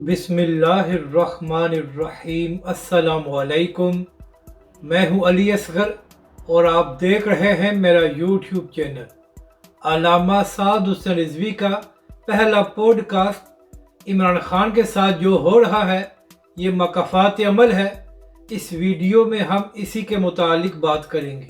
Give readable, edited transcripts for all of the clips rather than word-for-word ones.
बिस्मिल्लाहिर्रहमानिर्रहीम। अस्सलामुअलैकुम। मैं हूं अली असगर और आप देख रहे हैं मेरा यूट्यूब चैनल। अल्लामा साद हुसैन रिजवी का पहला पॉडकास्ट इमरान खान के साथ जो हो रहा है ये मकाफात अमल है। इस वीडियो में हम इसी के मुतालिक बात करेंगे।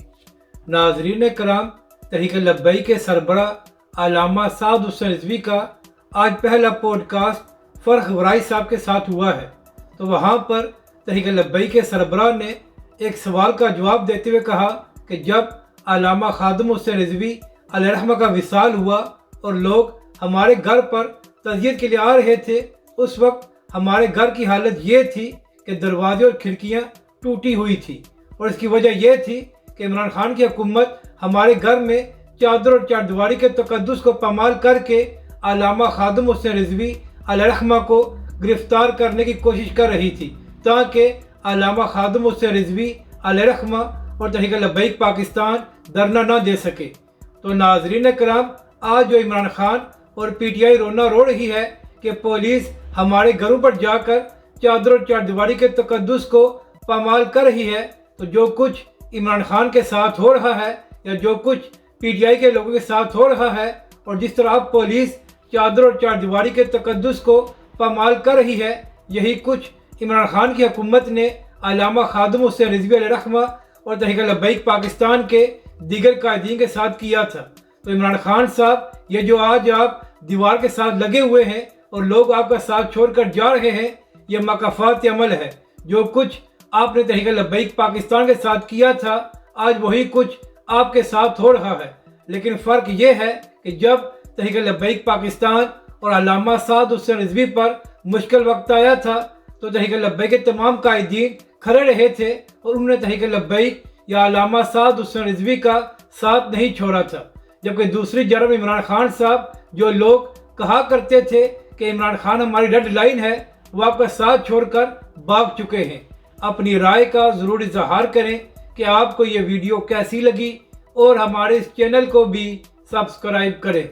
नाजरीन कराम, तहरीक लब्बैक के सरबरा अल्लामा साद हुसैन रिजवी का आज पहला पॉडकास्ट फ़र्ख वराई साहब के साथ हुआ है। तो वहाँ पर तहरीक लब्बैक के सरबरा ने एक सवाल का जवाब देते हुए कहा कि जब अल्लामा खादिम हुसैन रिजवी अलैहिर्रहमा का विसाल हुआ और लोग हमारे घर पर तज़ियत के लिए आ रहे थे, उस वक्त हमारे घर की हालत ये थी कि दरवाजे और खिड़कियाँ टूटी हुई थी और इसकी वजह यह थी कि इमरान खान की हुकूमत हमारे घर में चादर और चारदीवारी के तकद्दुस को पामाल करके अल्लामा खादिम हुसैन रिजवी अलैहिर्रहमा को गिरफ्तार करने की कोशिश कर रही थी ताकि अल्लामा खादिम हुसैन रिजवी अलैहिर्रहमा और तहरीक लब्बैक पाकिस्तान धरना न दे सके। तो नाजरीन कराम, आज जो इमरान खान और पीटीआई रोना रो रही है कि पुलिस हमारे घरों पर जाकर चादर और चारदीवारी के तकद्दुस को पामाल कर रही है, तो जो कुछ इमरान खान के साथ हो रहा है या जो कुछ पीटीआई के लोगों के साथ हो रहा है और जिस तरह पुलिस चादर और चारदीवारी के तकद्दुस को पामाल कर रही है, यही कुछ इमरान खान की हुकूमत ने अल्लामा खादिम हुसैन रिजवी अलैहिर्रहमा और तहरीक लब्बैक पाकिस्तान के दीगर कायदीन के साथ किया था। तो इमरान खान साहब, ये जो आज आप दीवार के साथ लगे हुए हैं और लोग आपका साथ छोड़कर जा रहे हैं, ये मकाफात अमल है। जो कुछ आपने तहरीक लब्बैक पाकिस्तान के साथ किया था, आज वही कुछ आपके साथ हो रहा है। लेकिन फ़र्क ये है कि जब तहरीक लब्बैक पाकिस्तान और अल्लामा साद हुसैन रिजवी पर मुश्किल वक्त आया था तो तहरीक लब्बैक के तमाम कायदीन खड़े रहे थे और उन्होंने तहरीक लब्बैक या अल्लामा साद हुसैन रिजवी का साथ नहीं छोड़ा था। जबकि दूसरी जानब इमरान खान साहब, जो लोग कहा करते थे कि इमरान खान हमारी रेड लाइन है, वो आपका साथ छोड़कर भाग चुके हैं। अपनी राय का ज़रूर इजहार करें कि आपको ये वीडियो कैसी लगी और हमारे इस चैनल को भी सब्सक्राइब करें।